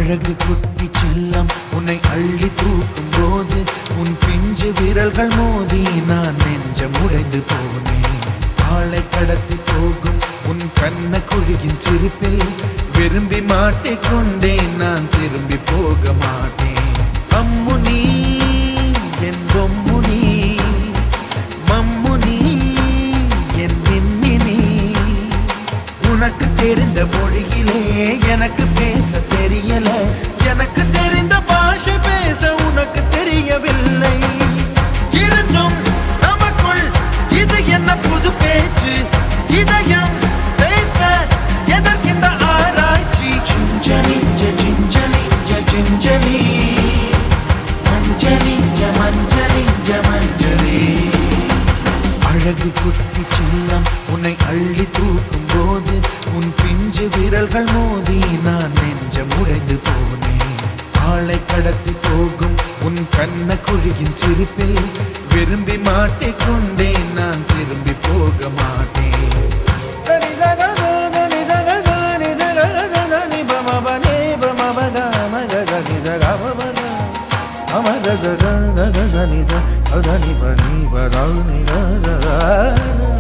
அழகு குட்டி செல்லம் உன்னை அள்ளி தூக்கும் போது உன் பிஞ்சு விரல்கள் மோதி நான் நெஞ்சம் உடைந்து போனேன். ஆளை கடத்தி போகும் உன் கண்ண குழியின் சிரிப்பில் விரும்பி மாட்டிக்கொண்டேன், நான் திரும்பி போக மாட்டேன். அம்முனி என் பொம்முனி, மம்முனி என் மின்மினி, உனக்கு தெரிந்த மொழியிலே எனக்கு பேச தெரியல, எனக்கு தெரிந்த பாஷை பேச உனக்கு தெரியவில்லை. இருந்தும் நமக்குள் இது என்ன புது பேச்சு, இதயம் பேச எதற்கின்ற ஆராய்ச்சி. Gingelly gingelly gingelly மஞ்சளி மஞ்சளி மஞ்சளி. அழகு குட்டி செல்லம் உன்னை அள்ளி தூக்கும் போது உன் பிஞ்சு விரல்கள் மோதி நான் நெஞ்சம் உடைந்து போனேன். ஆளை கடத்தி போகும் உன் கண்ண குழியின் சிரிப்பில் விரும்பி மாட்டிக்கொண்டேன், நான் திரும்பி போக மாட்டேன். Ama da da da da da da da da da da da da da da da da da da